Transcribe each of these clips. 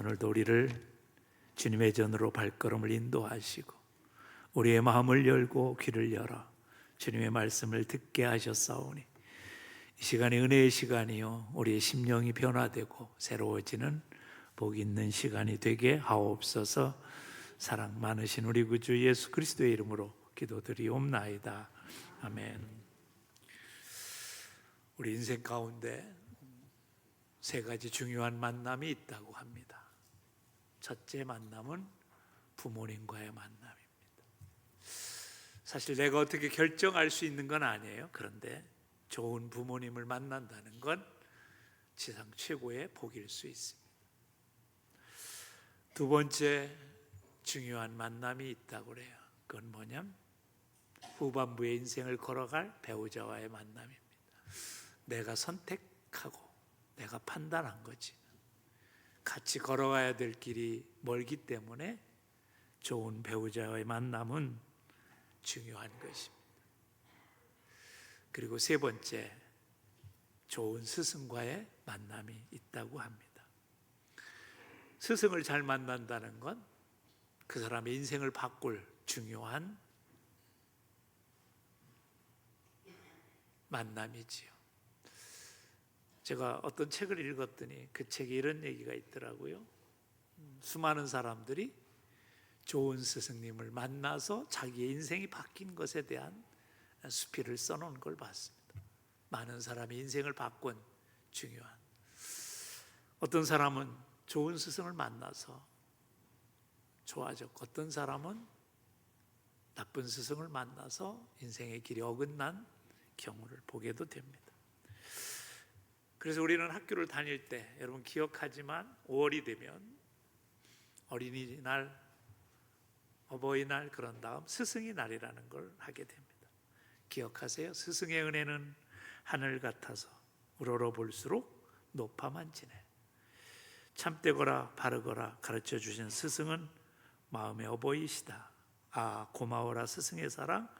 오늘도 우리를 주님의 전으로 발걸음을 인도하시고 우리의 마음을 열고 귀를 열어 주님의 말씀을 듣게 하셨사오니 이 시간이 은혜의 시간이요 우리의 심령이 변화되고 새로워지는 복 있는 시간이 되게 하옵소서. 사랑 많으신 우리 구주 예수 그리스도의 이름으로 기도드리옵나이다. 아멘. 우리 인생 가운데 세 가지 중요한 만남이 있다고 합니다. 첫째 만남은 부모님과의 만남입니다. 사실 내가 어떻게 결정할 수 있는 건 아니에요. 그런데 좋은 부모님을 만난다는 건 지상 최고의 복일 수 있습니다. 두 번째 중요한 만남이 있다고 그래요. 그건 뭐냐면 후반부의 인생을 걸어갈 배우자와의 만남입니다. 내가 선택하고 내가 판단한 거지. 같이 걸어가야 될 길이 멀기 때문에 좋은 배우자와의 만남은 중요한 것입니다. 그리고 세 번째, 좋은 스승과의 만남이 있다고 합니다. 스승을 잘 만난다는 건 그 사람의 인생을 바꿀 중요한 만남이지요. 제가 어떤 책을 읽었더니 그 책에 이런 얘기가 있더라고요. 수많은 사람들이 좋은 스승님을 만나서 자기의 인생이 바뀐 것에 대한 수필을 써놓은 걸 봤습니다. 많은 사람이 인생을 바꾼 중요한. 어떤 사람은 좋은 스승을 만나서 좋아졌고 어떤 사람은 나쁜 스승을 만나서 인생의 길이 어긋난 경우를 보게도 됩니다. 그래서 우리는 학교를 다닐 때 여러분 기억하지만 5월이 되면 어린이날, 어버이날 그런 다음 스승의 날이라는 걸 하게 됩니다. 기억하세요? 스승의 은혜는 하늘 같아서 우러러 볼수록 높아만 지네. 참되거라 바르거라 가르쳐 주신 스승은 마음의 어버이시다. 아 고마워라 스승의 사랑,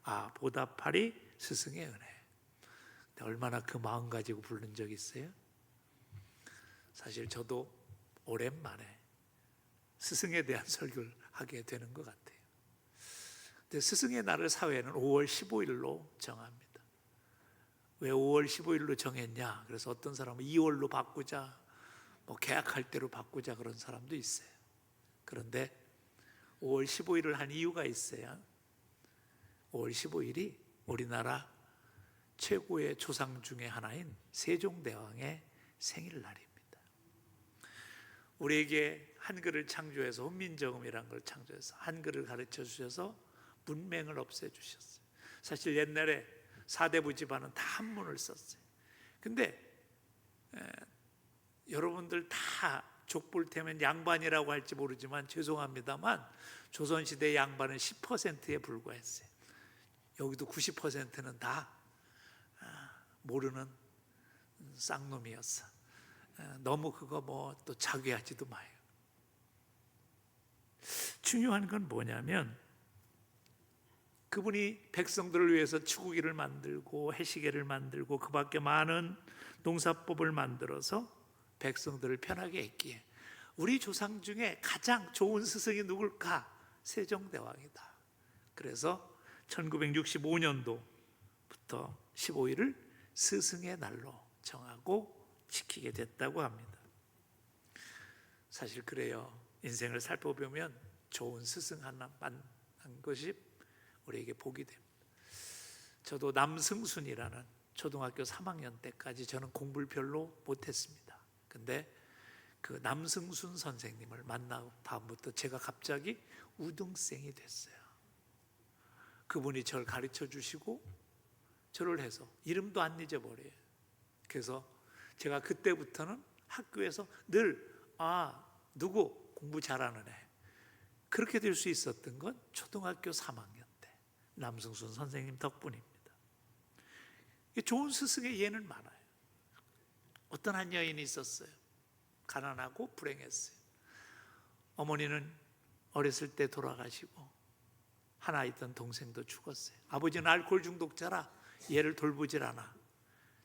아 보답하리 스승의 은혜. 얼마나 그 마음 가지고 부른 적 있어요? 사실 저도 오랜만에 스승에 대한 설교를 하게 되는 것 같아요. 근데 스승의 날을 사회는 5월 15일로 정합니다. 왜 5월 15일로 정했냐? 그래서 어떤 사람은 2월로 바꾸자, 뭐 계약할 대로 바꾸자 그런 사람도 있어요. 그런데 5월 15일을 한 이유가 있어요. 5월 15일이 우리나라 최고의 조상 중에 하나인 세종대왕의 생일날입니다. 우리에게 한글을 창조해서 훈민정음이라는 걸 창조해서 한글을 가르쳐 주셔서 문맹을 없애주셨어요. 사실 옛날에 사대부 집안은 다 한문을 썼어요. 근데 여러분들 다 족볼 테면 양반이라고 할지 모르지만 죄송합니다만 조선시대 양반은 10%에 불과했어요. 여기도 90%는 다 모르는 쌍놈이었어. 너무 그거 뭐 또 자괴하지도 마요. 중요한 건 뭐냐면 그분이 백성들을 위해서 추구기를 만들고 해시계를 만들고 그 밖에 많은 농사법을 만들어서 백성들을 편하게 했기에 우리 조상 중에 가장 좋은 스승이 누굴까? 세종대왕이다. 그래서 1965년도부터 15일을 스승의 날로 정하고 지키게 됐다고 합니다. 사실 그래요. 인생을 살펴보면 좋은 스승 하나 만난 것이 우리에게 복이 됩니다. 저도 남승순이라는 초등학교 3학년 때까지 저는 공부를 별로 못했습니다. 근데 그 남승순 선생님을 만나고 다음부터 제가 갑자기 우등생이 됐어요. 그분이 저를 가르쳐 주시고 저를 해서 이름도 안 잊어버려요. 그래서 제가 그때부터는 학교에서 늘 누구 공부 잘하는 애 그렇게 될 수 있었던 건 초등학교 3학년 때 남승순 선생님 덕분입니다. 좋은 스승의 예는 많아요. 어떤 한 여인이 있었어요. 가난하고 불행했어요. 어머니는 어렸을 때 돌아가시고 하나 있던 동생도 죽었어요. 아버지는 알코올 중독자라 얘를 돌보질 않아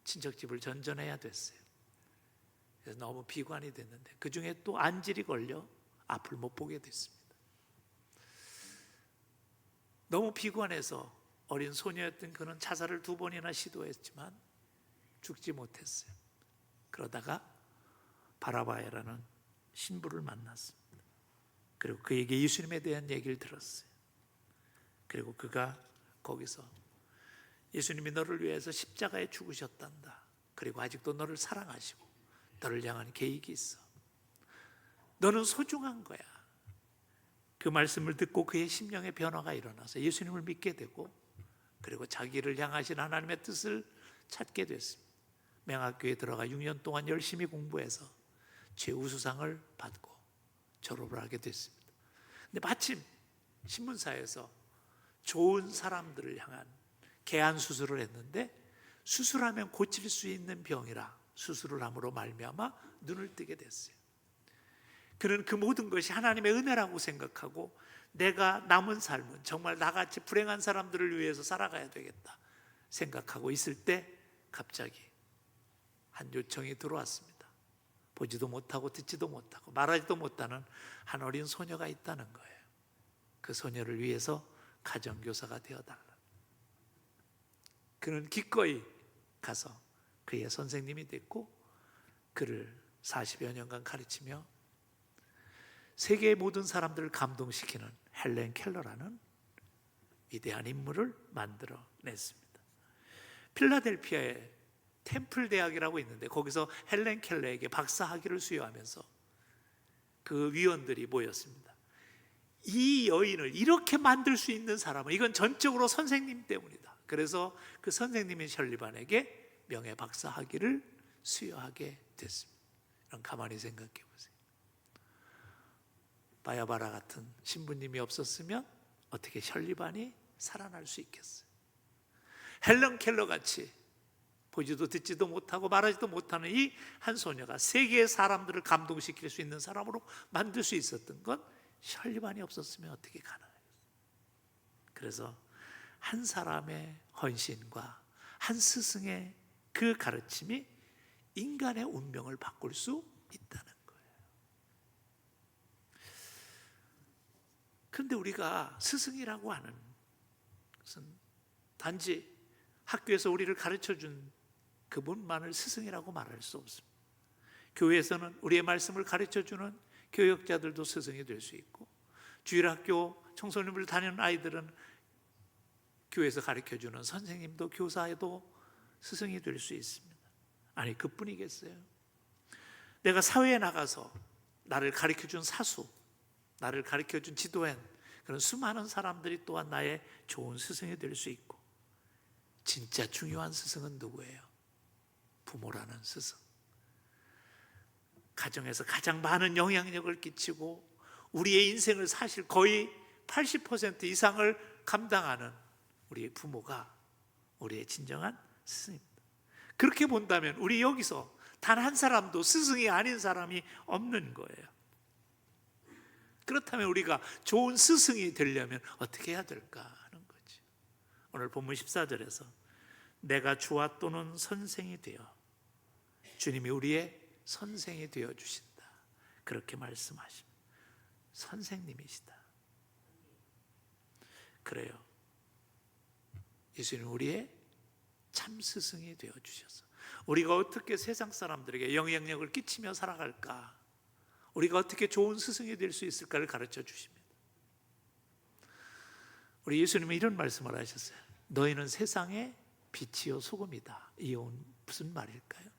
친척집을 전전해야 됐어요. 그래서 너무 비관이 됐는데 그 중에 또 안질이 걸려 앞을 못 보게 됐습니다. 너무 비관해서 어린 소녀였던 그는 자살을 2번이나 시도했지만 죽지 못했어요. 그러다가 바라바야라는 신부를 만났습니다. 그리고 그에게 예수님에 대한 얘기를 들었어요. 그리고 그가 거기서 예수님이 너를 위해서 십자가에 죽으셨단다. 그리고 아직도 너를 사랑하시고 너를 향한 계획이 있어. 너는 소중한 거야. 그 말씀을 듣고 그의 심령의 변화가 일어나서 예수님을 믿게 되고 그리고 자기를 향하신 하나님의 뜻을 찾게 됐습니다. 명학교에 들어가 6년 동안 열심히 공부해서 최우수상을 받고 졸업을 하게 됐습니다. 근데 마침 신문사에서 좋은 사람들을 향한 개안 수술을 했는데 수술하면 고칠 수 있는 병이라 수술을 함으로 말미암아 눈을 뜨게 됐어요. 그는 그 모든 것이 하나님의 은혜라고 생각하고 내가 남은 삶은 정말 나같이 불행한 사람들을 위해서 살아가야 되겠다 생각하고 있을 때 갑자기 한 요청이 들어왔습니다. 보지도 못하고 듣지도 못하고 말하지도 못하는 한 어린 소녀가 있다는 거예요. 그 소녀를 위해서 가정교사가 되어달라. 그는 기꺼이 가서 그의 선생님이 됐고 그를 40여 년간 가르치며 세계의 모든 사람들을 감동시키는 헬렌 켈러라는 위대한 인물을 만들어냈습니다. 필라델피아에 템플 대학이라고 있는데 거기서 헬렌 켈러에게 박사학위를 수여하면서 그 위원들이 모였습니다. 이 여인을 이렇게 만들 수 있는 사람은 이건 전적으로 선생님 때문이다. 그래서 그 선생님인 셜리반에게 명예 박사학위를 수여하게 됐습니다. 그럼 가만히 생각해 보세요. 바야바라 같은 신부님이 없었으면 어떻게 셜리반이 살아날 수 있겠어요? 헬렌 켈러 같이 보지도 듣지도 못하고 말하지도 못하는 이 한 소녀가 세계의 사람들을 감동시킬 수 있는 사람으로 만들 수 있었던 건 셜리반이 없었으면 어떻게 가능해요? 그래서 한 사람의 헌신과 한 스승의 그 가르침이 인간의 운명을 바꿀 수 있다는 거예요. 그런데 우리가 스승이라고 하는 것은 단지 학교에서 우리를 가르쳐준 그분만을 스승이라고 말할 수 없습니다. 교회에서는 우리의 말씀을 가르쳐주는 교역자들도 스승이 될 수 있고 주일학교 청소년부를 다니는 아이들은 교회에서 가르쳐주는 선생님도 교사에도 스승이 될 수 있습니다. 아니 그뿐이겠어요? 내가 사회에 나가서 나를 가르쳐준 사수, 나를 가르쳐준 지도엔 그런 수많은 사람들이 또한 나의 좋은 스승이 될 수 있고 진짜 중요한 스승은 누구예요? 부모라는 스승. 가정에서 가장 많은 영향력을 끼치고 우리의 인생을 사실 거의 80% 이상을 감당하는 우리의 부모가 우리의 진정한 스승입니다. 그렇게 본다면 우리 여기서 단 한 사람도 스승이 아닌 사람이 없는 거예요. 그렇다면 우리가 좋은 스승이 되려면 어떻게 해야 될까 하는 거죠. 오늘 본문 14절에서 내가 주와 또는 선생이 되어 주님이 우리의 선생이 되어 주신다. 그렇게 말씀하십니다. 선생님이시다. 그래요. 예수님 우리의 참 스승이 되어 주셔서 우리가 어떻게 세상 사람들에게 영향력을 끼치며 살아갈까, 우리가 어떻게 좋은 스승이 될 수 있을까를 가르쳐 주십니다. 우리 예수님은 이런 말씀을 하셨어요. 너희는 세상의 빛이요 소금이다. 이건 무슨 말일까요?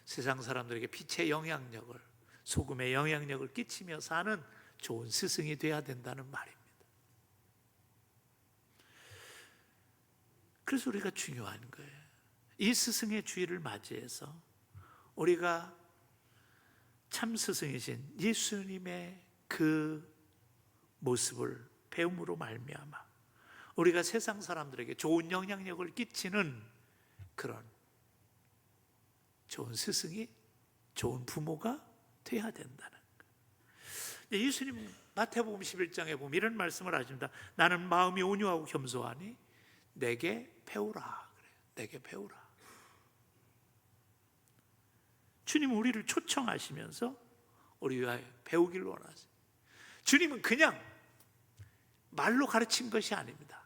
세상 사람들에게 빛의 영향력을, 소금의 영향력을 끼치며 사는 좋은 스승이 되어야 된다는 말입니다. 그래서 우리가 중요한 거예요. 이 스승의 주일을 맞이해서 우리가 참 스승이신 예수님의 그 모습을 배움으로 말미암아 우리가 세상 사람들에게 좋은 영향력을 끼치는 그런 좋은 스승이, 좋은 부모가 돼야 된다는 거예요. 예수님 마태복음 11장에 보면 이런 말씀을 하십니다. 나는 마음이 온유하고 겸손하니 내게 배우라. 그래요. 내게 배우라. 주님은 우리를 초청하시면서 우리 위하여 배우길 원하세요. 주님은 그냥 말로 가르친 것이 아닙니다.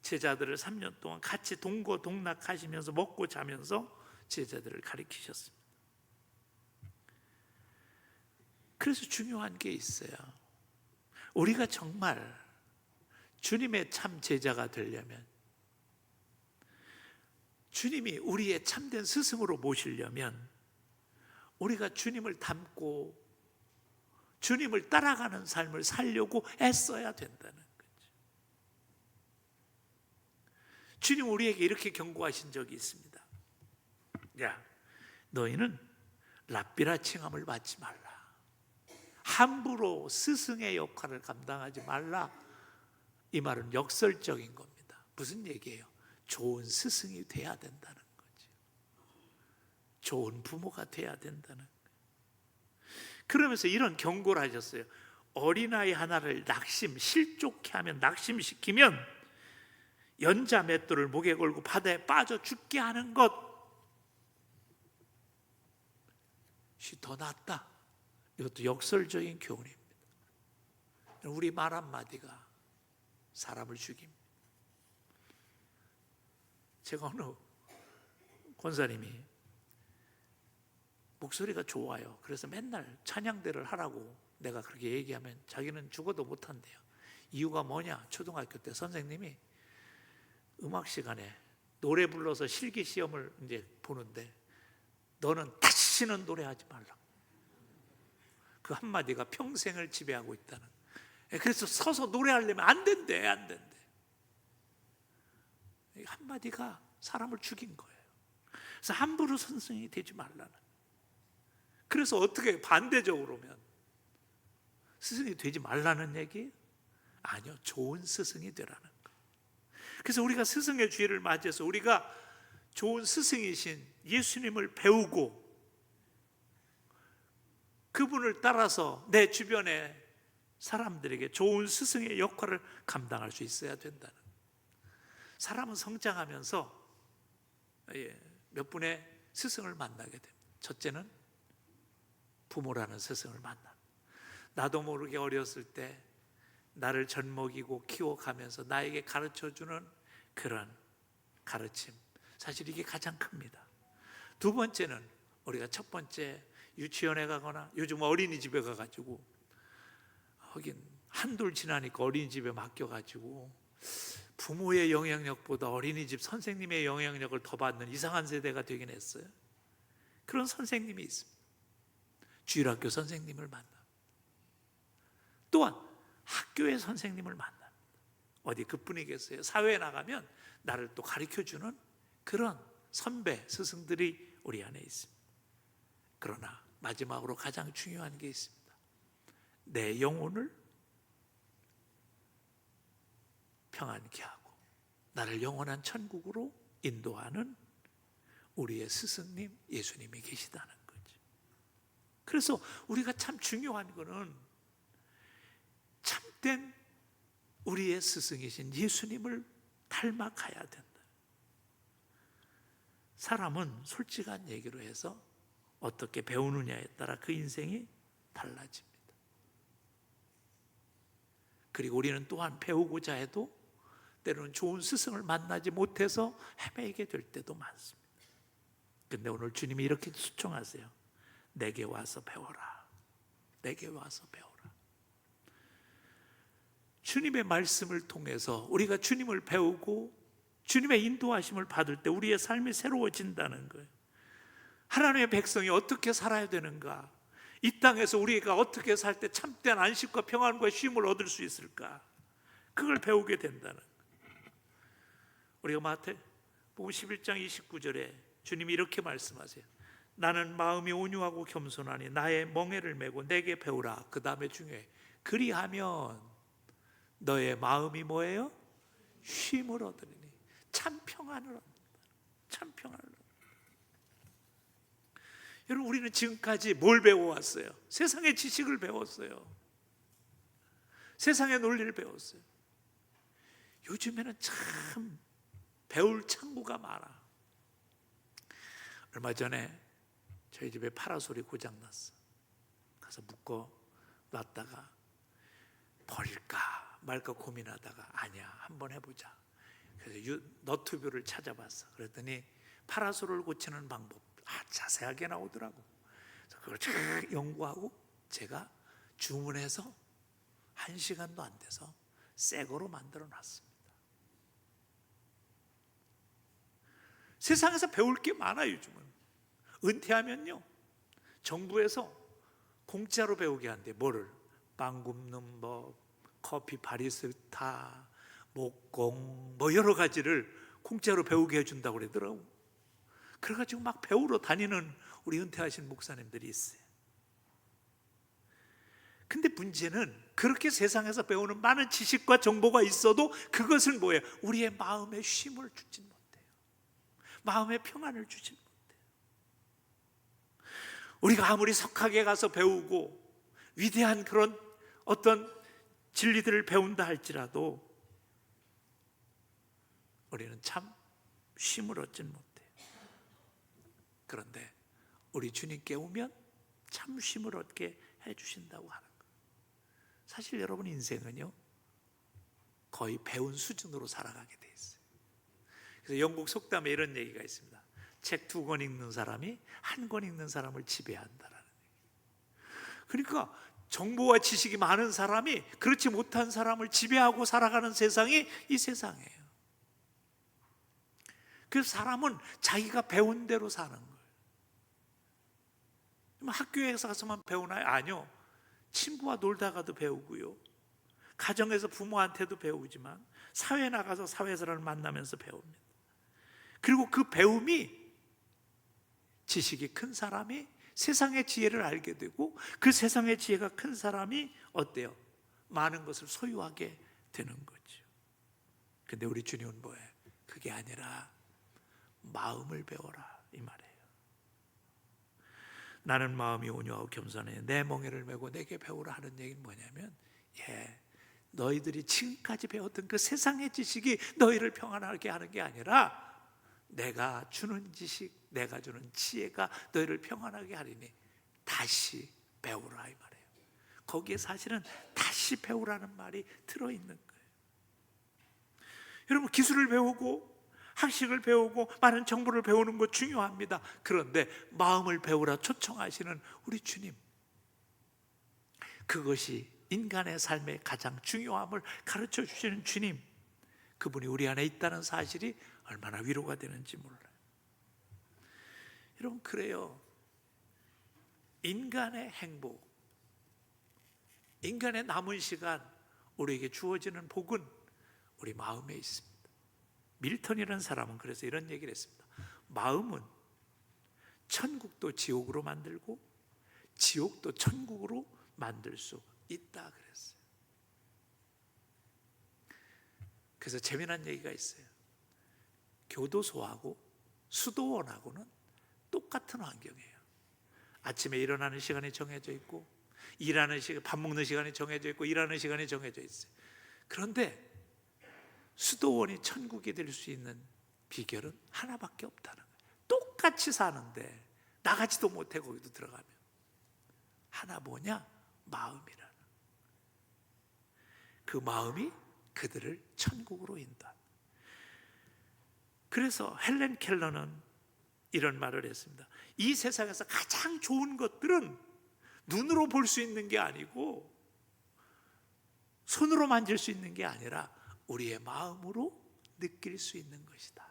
제자들을 3년 동안 같이 동고동락하시면서 먹고 자면서 제자들을 가르치셨습니다. 그래서 중요한 게 있어요. 우리가 정말 주님의 참 제자가 되려면, 주님이 우리의 참된 스승으로 모시려면 우리가 주님을 닮고 주님을 따라가는 삶을 살려고 애써야 된다는 거죠. 주님 우리에게 이렇게 경고하신 적이 있습니다. 야, 너희는 랍비라 칭함을 받지 말라. 함부로 스승의 역할을 감당하지 말라. 이 말은 역설적인 겁니다. 무슨 얘기예요? 좋은 스승이 돼야 된다는 거죠. 좋은 부모가 돼야 된다는 거예요. 그러면서 이런 경고를 하셨어요. 어린아이 하나를 실족케 하면, 낙심시키면 연자 맷돌을 목에 걸고 바다에 빠져 죽게 하는 것이 더 낫다. 이것도 역설적인 교훈입니다. 우리 말 한마디가 사람을 죽입니다. 제가 어느 권사님이 목소리가 좋아요. 그래서 맨날 찬양대를 하라고 내가 그렇게 얘기하면 자기는 죽어도 못한대요. 이유가 뭐냐? 초등학교 때 선생님이 음악 시간에 노래 불러서 실기 시험을 이제 보는데 너는 다시는 노래하지 말라. 그 한마디가 평생을 지배하고 있다는. 그래서 서서 노래하려면 안 된대. 한마디가 사람을 죽인 거예요. 그래서 함부로 선생이 되지 말라는. 그래서 어떻게 반대적으로면 스승이 되지 말라는 얘기? 아니요, 좋은 스승이 되라는 거예요. 그래서 우리가 스승의 주일을 맞이해서 우리가 좋은 스승이신 예수님을 배우고 그분을 따라서 내 주변의 사람들에게 좋은 스승의 역할을 감당할 수 있어야 된다는. 사람은 성장하면서 몇 분의 스승을 만나게 됩니다. 첫째는 부모라는 스승을 만나. 나도 모르게 어렸을 때 나를 젖먹이고 키워가면서 나에게 가르쳐주는 그런 가르침, 사실 이게 가장 큽니다. 두 번째는 우리가 첫 번째 유치원에 가거나 요즘 어린이집에 가가지고 하긴 한돌 지나니까 어린이집에 맡겨가지고 부모의 영향력보다 어린이집 선생님의 영향력을 더 받는 이상한 세대가 되긴 했어요. 그런 선생님이 있습니다. 주일학교 선생님을 만나. 또한 학교의 선생님을 만나. 어디 그뿐이겠어요. 사회에 나가면 나를 또 가르쳐주는 그런 선배, 스승들이 우리 안에 있습니다. 그러나 마지막으로 가장 중요한 게 있습니다. 내 영혼을 평안케 하고 나를 영원한 천국으로 인도하는 우리의 스승님 예수님이 계시다는 거죠. 그래서 우리가 참 중요한 거는 참된 우리의 스승이신 예수님을 닮아가야 된다. 사람은 솔직한 얘기로 해서 어떻게 배우느냐에 따라 그 인생이 달라집니다. 그리고 우리는 또한 배우고자 해도 때로는 좋은 스승을 만나지 못해서 헤매게 될 때도 많습니다. 근데 오늘 주님이 이렇게 초청하세요. 내게 와서 배워라. 내게 와서 배워라. 주님의 말씀을 통해서 우리가 주님을 배우고 주님의 인도하심을 받을 때 우리의 삶이 새로워진다는 거예요. 하나님의 백성이 어떻게 살아야 되는가? 이 땅에서 우리가 어떻게 살 때 참된 안식과 평안과 쉼을 얻을 수 있을까? 그걸 배우게 된다는 거예요. 우리가 마태복음 11장 29절에 주님이 이렇게 말씀하세요. 나는 마음이 온유하고 겸손하니 나의 멍에를 메고 내게 배우라. 그 다음에 중요해. 그리하면 너의 마음이 뭐예요? 쉼을 얻으리니. 참 평안을 얻는다. 참 평안을 얻는다. 여러분, 우리는 지금까지 뭘 배워왔어요? 세상의 지식을 배웠어요. 세상의 논리를 배웠어요. 요즘에는 참 배울 창구가 많아. 얼마 전에 저희 집에 파라솔이 고장났어. 가서 묶어 놨다가 버릴까 말까 고민하다가 아니야, 한번 해보자. 그래서 너튜브를 찾아봤어. 그랬더니 파라솔을 고치는 방법 자세하게 나오더라고. 그래서 그걸 쭉 연구하고 제가 주문해서 1시간도 안 돼서 새 거로 만들어 놨습니다. 세상에서 배울 게 많아요. 요즘은 은퇴하면요, 정부에서 공짜로 배우게 한대. 뭐를? 빵 굽는 법, 커피 바리스타, 목공, 뭐 여러 가지를 공짜로 배우게 해준다고 그러더라고. 그래가지고 막 배우러 다니는 우리 은퇴하신 목사님들이 있어요. 근데 문제는 그렇게 세상에서 배우는 많은 지식과 정보가 있어도 그것은 뭐예요? 우리의 마음에 쉼을 주진 못해요. 마음의 평안을 주진 못해요. 우리가 아무리 석학에 가서 배우고 위대한 그런 어떤 진리들을 배운다 할지라도 우리는 참 쉼을 얻진 못해요. 그런데 우리 주님께 오면 참 쉼을 얻게 해주신다고 하는 거예요. 사실 여러분 인생은요, 거의 배운 수준으로 살아가게 돼 있어요. 그래서 영국 속담에 이런 얘기가 있습니다. 책 2권 읽는 사람이 1권 읽는 사람을 지배한다라는 얘기예요. 그러니까 정보와 지식이 많은 사람이 그렇지 못한 사람을 지배하고 살아가는 세상이 이 세상이에요. 그래서 사람은 자기가 배운 대로 사는 거예요. 학교에서 가서만 배우나요? 아니요. 친구와 놀다가도 배우고요, 가정에서 부모한테도 배우지만 사회에 나가서 사회사람을 만나면서 배웁니다. 그리고 그 배움이, 지식이 큰 사람이 세상의 지혜를 알게 되고 그 세상의 지혜가 큰 사람이 어때요? 많은 것을 소유하게 되는 거죠. 근데 우리 주님은 뭐예요? 그게 아니라 마음을 배워라 이 말이에요. 나는 마음이 온유하고 겸손해 내 멍에를 메고 내게 배우라 하는 얘기는 뭐냐면, 너희들이 지금까지 배웠던 그 세상의 지식이 너희를 평안하게 하는 게 아니라 내가 주는 지식, 내가 주는 지혜가 너희를 평안하게 하리니 다시 배우라 이 말이에요. 거기에 사실은 다시 배우라는 말이 들어있는 거예요. 여러분, 기술을 배우고 학식을 배우고 많은 정보를 배우는 것 중요합니다. 그런데 마음을 배우라 초청하시는 우리 주님, 그것이 인간의 삶의 가장 중요함을 가르쳐 주시는 주님, 그분이 우리 안에 있다는 사실이 얼마나 위로가 되는지 몰라요. 여러분, 그래요. 인간의 행복, 인간의 남은 시간, 우리에게 주어지는 복은 우리 마음에 있습니다. 밀턴이라는 사람은 그래서 이런 얘기를 했습니다. 마음은 천국도 지옥으로 만들고 지옥도 천국으로 만들 수 있다 그랬어요. 그래서 재미난 얘기가 있어요. 교도소하고 수도원하고는 똑같은 환경이에요. 아침에 일어나는 시간이 정해져 있고, 일하는 시간, 밥 먹는 시간이 정해져 있고, 일하는 시간이 정해져 있어요. 그런데 수도원이 천국이 될 수 있는 비결은 하나밖에 없다는 거예요. 똑같이 사는데 나가지도 못해 거기도 들어가면. 하나 뭐냐? 마음이라는. 그 마음이 그들을 천국으로 인도한다. 그래서 헬렌 켈러는 이런 말을 했습니다. 이 세상에서 가장 좋은 것들은 눈으로 볼 수 있는 게 아니고 손으로 만질 수 있는 게 아니라 우리의 마음으로 느낄 수 있는 것이다.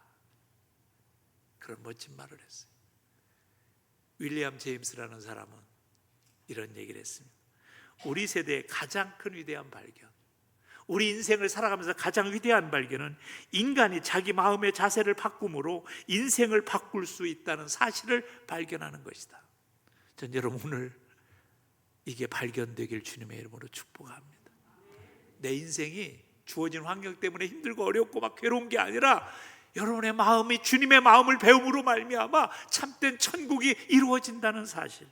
그런 멋진 말을 했어요. 윌리엄 제임스라는 사람은 이런 얘기를 했습니다. 우리 세대의 가장 큰 위대한 발견, 우리 인생을 살아가면서 가장 위대한 발견은 인간이 자기 마음의 자세를 바꿈으로 인생을 바꿀 수 있다는 사실을 발견하는 것이다. 전 여러분 오늘 이게 발견되길 주님의 이름으로 축복합니다. 내 인생이 주어진 환경 때문에 힘들고 어렵고 막 괴로운 게 아니라 여러분의 마음이 주님의 마음을 배움으로 말미암아 참된 천국이 이루어진다는 사실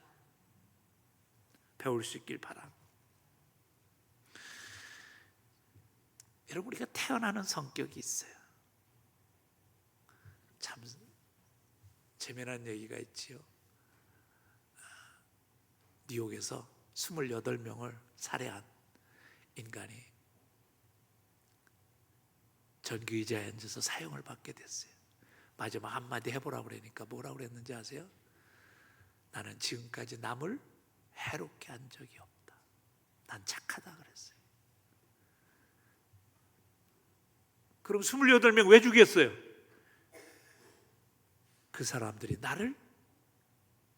배울 수 있길 바랍니다. 여러분, 우리가 태어나는 성격이 있어요. 참 재미난 얘기가 있지요. 뉴욕에서 28명을 살해한 인간이 전교의자에 앉아서 사형을 받게 됐어요. 마지막 한마디 해보라고 그러니까 뭐라고 그랬는지 아세요? 나는 지금까지 남을 해롭게 한 적이 없다. 난 착하다 그랬어요. 그럼 28명 왜 죽였어요? 그 사람들이 나를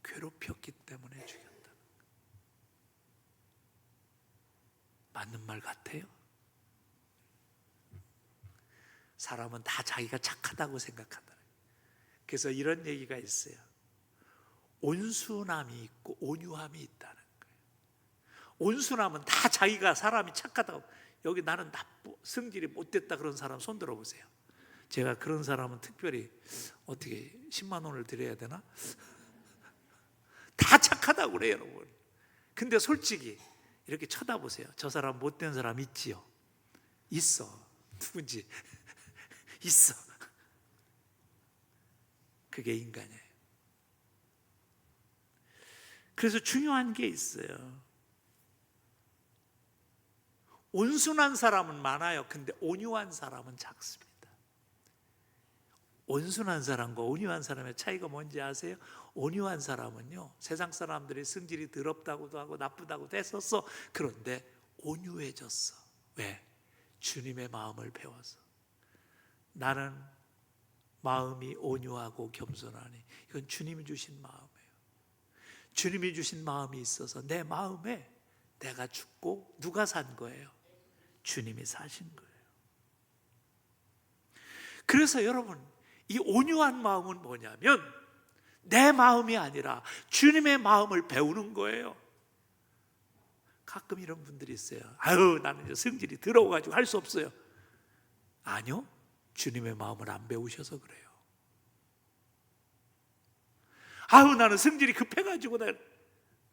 괴롭혔기 때문에 죽였다. 맞는 말 같아요? 사람은 다 자기가 착하다고 생각한다. 그래서 이런 얘기가 있어요. 온순함이 있고 온유함이 있다는 거예요. 온순함은 다 자기가 사람이 착하다고, 여기 나는 성질이 못됐다 그런 사람 손 들어보세요. 제가 그런 사람은 특별히 어떻게 10만 원을 드려야 되나? 다 착하다고 그래요, 여러분. 근데 솔직히 이렇게 쳐다보세요. 저 사람 못된 사람 있지요? 있어. 누군지 있어. 그게 인간이에요. 그래서 중요한 게 있어요. 온순한 사람은 많아요. 근데 온유한 사람은 작습니다. 온순한 사람과 온유한 사람의 차이가 뭔지 아세요? 온유한 사람은요, 세상 사람들이 성질이 더럽다고도 하고 나쁘다고도 했었어. 그런데 온유해졌어. 왜? 주님의 마음을 배워서. 나는 마음이 온유하고 겸손하니, 이건 주님이 주신 마음이에요. 주님이 주신 마음이 있어서 내 마음에 내가 죽고 누가 산 거예요? 주님이 사신 거예요. 그래서 여러분, 이 온유한 마음은 뭐냐면 내 마음이 아니라 주님의 마음을 배우는 거예요. 가끔 이런 분들이 있어요. 아유, 나는 이제 성질이 더러워가지고 할 수 없어요. 아니요, 주님의 마음을 안 배우셔서 그래요. 아유, 나는 성질이 급해가지고.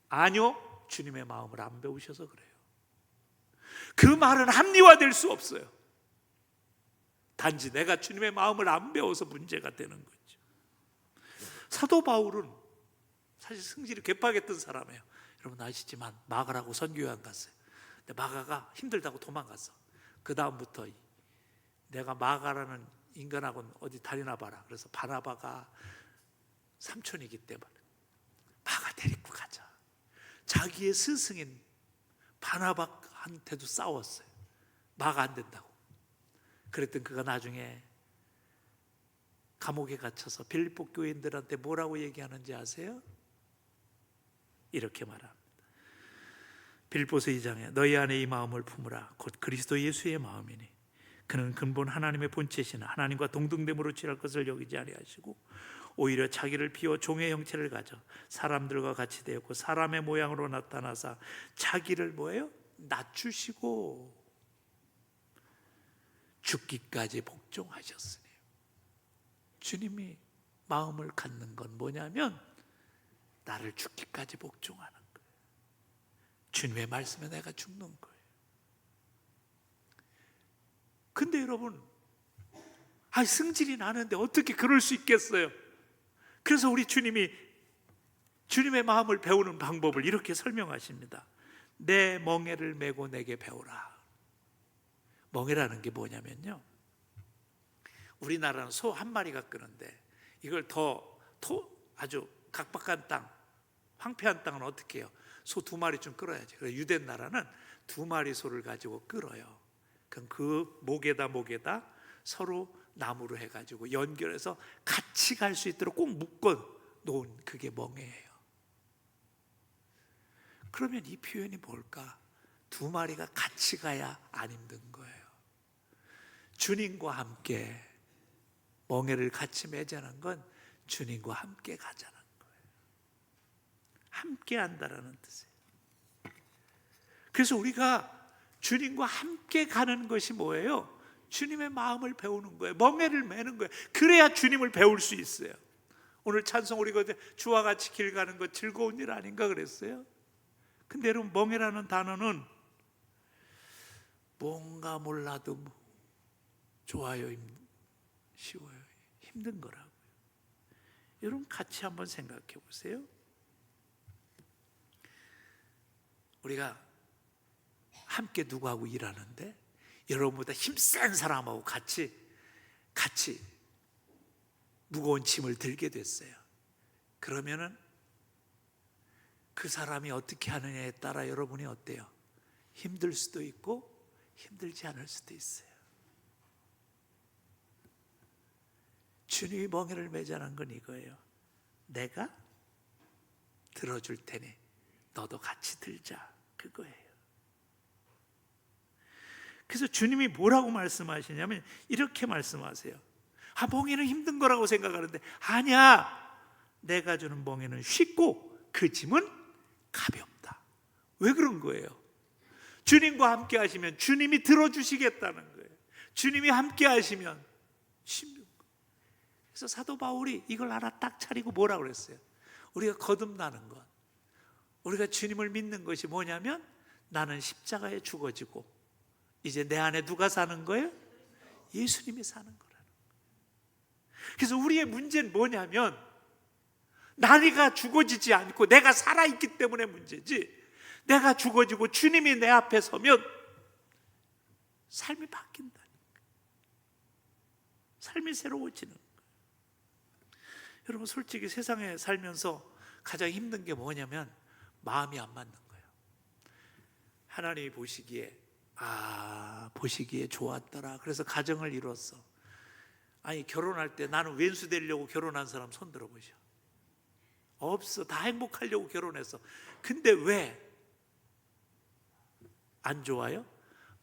아니요, 주님의 마음을 안 배우셔서 그래요. 그 말은 합리화될 수 없어요. 단지 내가 주님의 마음을 안 배워서 문제가 되는 거죠. 사도 바울은 사실 성질이 괴팍했던 사람이에요. 여러분 아시지만 마가라고 선교여행 갔어요. 근데 마가가 힘들다고 도망갔어. 그 다음부터 내가 마가라는 인간하고는 어디 다니나 봐라. 그래서 바나바가 삼촌이기 때문에 마가 데리고 가자. 자기의 스승인 바나바한테도 싸웠어요. 마가 안 된다고. 그랬더니 그가 나중에 감옥에 갇혀서 빌립보 교인들한테 뭐라고 얘기하는지 아세요? 이렇게 말합니다. 빌립보서 2장에 너희 안에 이 마음을 품으라. 곧 그리스도 예수의 마음이니 그는 근본 하나님의 본체시나 하나님과 동등됨으로 취할 것을 여기지 아니하시고 오히려 자기를 비워 종의 형체를 가져 사람들과 같이 되었고 사람의 모양으로 나타나사 자기를 뭐예요? 낮추시고 죽기까지 복종하셨으니. 주님이 마음을 갖는 건 뭐냐면 나를 죽기까지 복종하는 거예요. 주님의 말씀에 내가 죽는 거예요. 근데 여러분, 성질이 나는데 어떻게 그럴 수 있겠어요? 그래서 우리 주님이 주님의 마음을 배우는 방법을 이렇게 설명하십니다. 내 멍에를 메고 내게 배우라. 멍에라는 게 뭐냐면요, 우리나라는 소 한 마리가 끄는데 이걸 아주 각박한 땅, 황폐한 땅은 어떻게 해요? 소 2마리쯤 끌어야지. 그래서 유대 나라는 2마리 소를 가지고 끌어요. 그럼 그 목에다 서로 나무로 해가지고 연결해서 같이 갈 수 있도록 꼭 묶어 놓은 그게 멍에예요. 그러면 이 표현이 뭘까? 2마리가 같이 가야 안 힘든 거예요. 주님과 함께 멍에를 같이 매자는 건 주님과 함께 가자는 거예요. 함께 한다라는 뜻이에요. 그래서 우리가 주님과 함께 가는 것이 뭐예요? 주님의 마음을 배우는 거예요. 멍에를 매는 거예요. 그래야 주님을 배울 수 있어요. 오늘 찬송 우리가 주와 같이 길 가는 것 즐거운 일 아닌가 그랬어요? 근데 여러분, 멍에라는 단어는 뭔가 몰라도 좋아요, 쉬워요, 힘든 거라고요. 여러분 같이 한번 생각해 보세요. 우리가 함께 누구하고 일하는데 여러분보다 힘센 사람하고 같이 무거운 짐을 들게 됐어요. 그러면은 그 사람이 어떻게 하느냐에 따라 여러분이 어때요? 힘들 수도 있고 힘들지 않을 수도 있어요. 주님이 멍에를 매자는 건 이거예요. 내가 들어줄 테니 너도 같이 들자, 그거예요. 그래서 주님이 뭐라고 말씀하시냐면 이렇게 말씀하세요. 멍에는 힘든 거라고 생각하는데 아니야, 내가 주는 멍에는 쉽고 그 짐은 가볍다. 왜 그런 거예요? 주님과 함께 하시면 주님이 들어주시겠다는 거예요. 주님이 함께 하시면 쉽는 거예요. 그래서 사도 바울이 이걸 하나 딱 차리고 뭐라고 그랬어요? 우리가 거듭나는 것, 우리가 주님을 믿는 것이 뭐냐면 나는 십자가에 죽어지고 이제 내 안에 누가 사는 거예요? 예수님이 사는 거라는 거예요. 그래서 우리의 문제는 뭐냐면 나가 죽어지지 않고 내가 살아있기 때문에 문제지, 내가 죽어지고 주님이 내 앞에 서면 삶이 바뀐다는 거예요. 삶이 새로워지는 거예요. 여러분, 솔직히 세상에 살면서 가장 힘든 게 뭐냐면 마음이 안 맞는 거예요. 하나님이 보시기에 좋았더라, 그래서 가정을 이뤘어. 아니, 결혼할 때 나는 왼수 되려고 결혼한 사람 손 들어보셔. 없어. 다 행복하려고 결혼했어. 근데 왜 안 좋아요?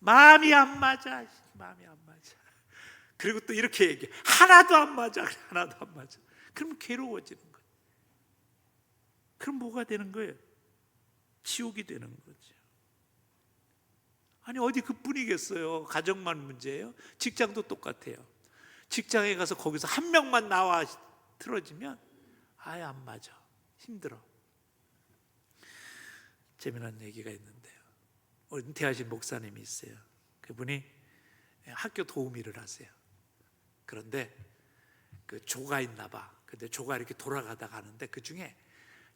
마음이 안 맞아. 마음이 안 맞아. 그리고 또 이렇게 얘기해. 하나도 안 맞아. 하나도 안 맞아. 그럼 괴로워지는 거예요. 그럼 뭐가 되는 거예요? 지옥이 되는 거죠. 아니, 어디 그뿐이겠어요. 가정만 문제예요? 직장도 똑같아요. 직장에 가서 거기서 한 명만 나와 틀어지면 아예 안 맞아. 힘들어. 재미난 얘기가 있는데요. 은퇴하신 목사님이 있어요. 그분이 학교 도움 일을 하세요. 그런데 그 조가 있나 봐. 근데 조가 이렇게 돌아가다가 하는데 그 중에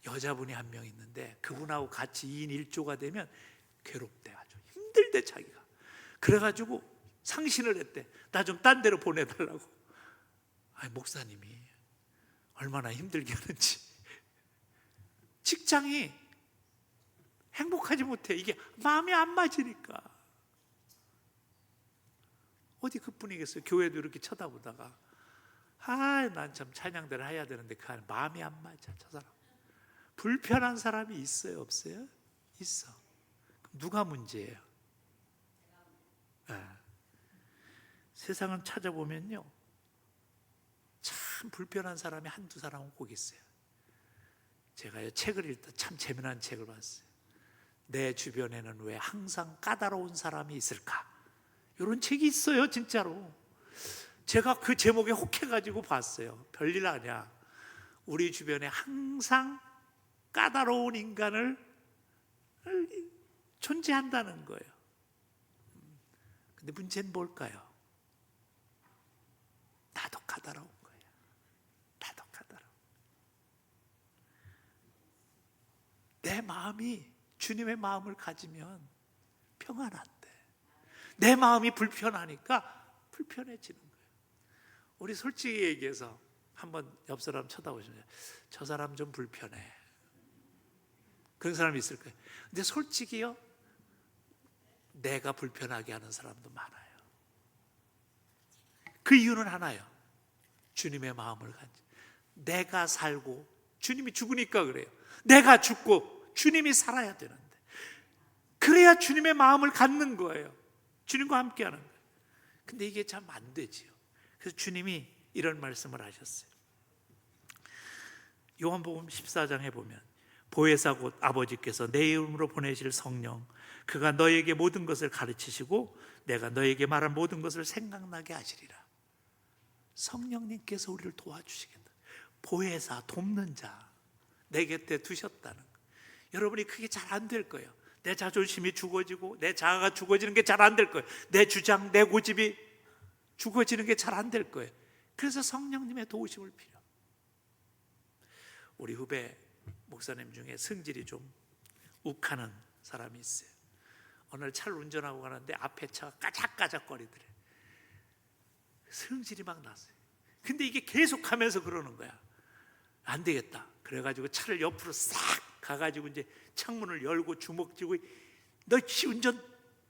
여자분이 한 명 있는데 그분하고 같이 2인 1조가 되면 괴롭대. 아주 힘들대 자기가. 그래가지고 상신을 했대. 나 좀 딴 데로 보내달라고. 아니, 목사님이 얼마나 힘들게 하는지. 직장이 행복하지 못해. 이게 마음이 안 맞으니까. 어디 그뿐이겠어요. 교회도 이렇게 쳐다보다가 난 참 찬양대를 해야 되는데 그 안에 마음이 안 맞아. 저 사람 불편한 사람이 있어요, 없어요? 있어. 그럼 누가 문제예요? 세상은 찾아보면요, 참 불편한 사람이 한두 사람은 꼭 있어요. 제가 책을 읽다 참 재미난 책을 봤어요. 내 주변에는 왜 항상 까다로운 사람이 있을까? 이런 책이 있어요, 진짜로. 제가 그 제목에 혹해가지고 봤어요. 별일 아니야. 우리 주변에 항상 까다로운 인간을 존재한다는 거예요. 근데 문제는 뭘까요? 나도 까다로운 거예요. 나도 까다로운. 내 마음이 주님의 마음을 가지면 평안 안 돼. 내 마음이 불편하니까 불편해지는 거예요. 우리 솔직히 얘기해서 한번 옆 사람 쳐다보시면 저 사람 좀 불편해. 그런 사람이 있을 거예요. 근데 솔직히요, 내가 불편하게 하는 사람도 많아요. 그 이유는 하나예요. 주님의 마음을 가지. 내가 살고 주님이 죽으니까 그래요. 내가 죽고 주님이 살아야 되는데, 그래야 주님의 마음을 갖는 거예요. 주님과 함께 하는 거예요. 근데 이게 참 안 되지요. 그래서 주님이 이런 말씀을 하셨어요. 요한복음 14장에 보면 보혜사 곧 아버지께서 내 이름으로 보내실 성령, 그가 너에게 모든 것을 가르치시고 내가 너에게 말한 모든 것을 생각나게 하시리라. 성령님께서 우리를 도와주시겠다. 보혜사, 돕는 자, 내 곁에 두셨다는 거. 여러분이 그게 잘 안 될 거예요. 내 자존심이 죽어지고 내 자아가 죽어지는 게 잘 안 될 거예요. 내 주장, 내 고집이 죽어지는 게 잘 안 될 거예요. 그래서 성령님의 도우심을 필요. 우리 후배 목사님 중에 성질이 좀 욱하는 사람이 있어요. 오늘 차를 운전하고 가는데 앞에 차가 까작까작거리더래. 성질이 막 났어요. 근데 이게 계속 하면서 그러는 거야. 안 되겠다. 그래가지고 차를 옆으로 싹 가가지고 이제 창문을 열고 주먹 쥐고, 너 운전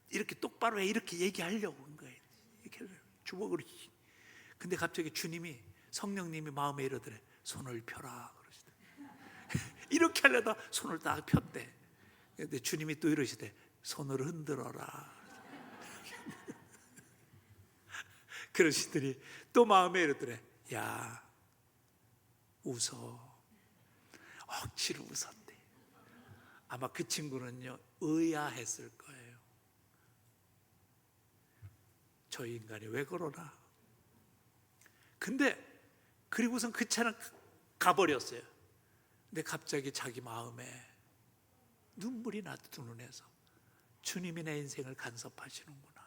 이렇게 똑바로 해, 이렇게 얘기하려고 한 거예요. 이렇게 주먹으로. 근데 갑자기 주님이, 성령님이 마음에 이러더래. 손을 펴라 그러시더래. 이렇게 하려다 손을 딱 폈대. 근데 주님이 또 이러시대. 손을 흔들어라 그러시더니 또 마음에 이러더래. 야, 웃어. 억지로 웃었대. 아마 그 친구는요, 의아했을 거예요. 저 인간이 왜 그러나. 근데 그리고선 그 차는 가버렸어요. 근데 갑자기 자기 마음에 눈물이 나도 두 눈에서, 주님이 내 인생을 간섭하시는구나,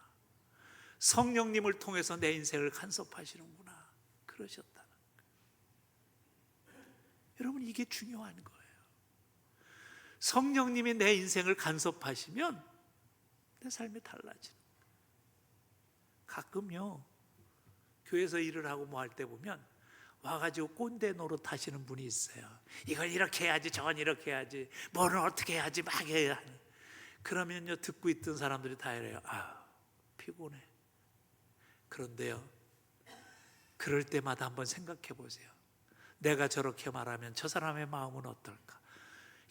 성령님을 통해서 내 인생을 간섭하시는구나, 그러셨다는 거예요. 여러분, 이게 중요한 거예요. 성령님이 내 인생을 간섭하시면 내 삶이 달라지는 거예요. 가끔요, 교회에서 일을 하고 뭐 할 때 보면 와가지고 꼰대 노릇 하시는 분이 있어요. 이걸 이렇게 해야지, 저건 이렇게 해야지, 뭐는 어떻게 해야지 막 해야 하는. 그러면요, 듣고 있던 사람들이 다 이래요. 아, 피곤해. 그런데요, 그럴 때마다 한번 생각해 보세요. 내가 저렇게 말하면 저 사람의 마음은 어떨까?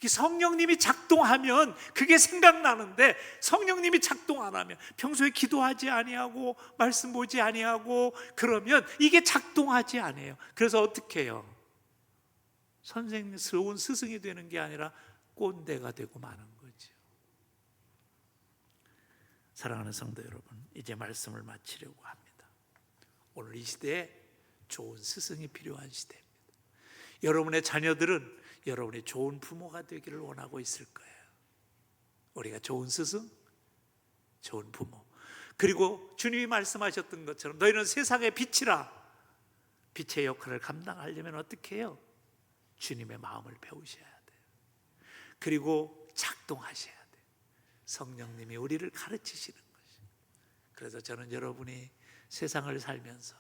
성령님이 작동하면 그게 생각나는데, 성령님이 작동 안 하면, 평소에 기도하지 아니하고 말씀 보지 아니하고 그러면 이게 작동하지 않아요. 그래서 어떻게 해요? 선생스러운 스승이 되는 게 아니라 꼰대가 되고 마는 거죠. 사랑하는 성도 여러분, 이제 말씀을 마치려고 합니다. 오늘 이 시대에 좋은 스승이 필요한 시대입니다. 여러분의 자녀들은 여러분이 좋은 부모가 되기를 원하고 있을 거예요. 우리가 좋은 스승, 좋은 부모, 그리고 주님이 말씀하셨던 것처럼 너희는 세상의 빛이라. 빛의 역할을 감당하려면 어떻게 해요? 주님의 마음을 배우셔야 돼요. 그리고 작동하셔야 돼요. 성령님이 우리를 가르치시는 것이에요. 그래서 저는 여러분이 세상을 살면서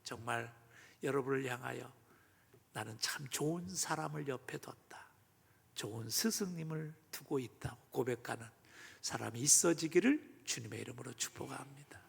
정말 여러분을 향하여 나는 참 좋은 사람을 옆에 뒀다, 좋은 스승님을 두고 있다고 고백하는 사람이 있어지기를 주님의 이름으로 축복합니다.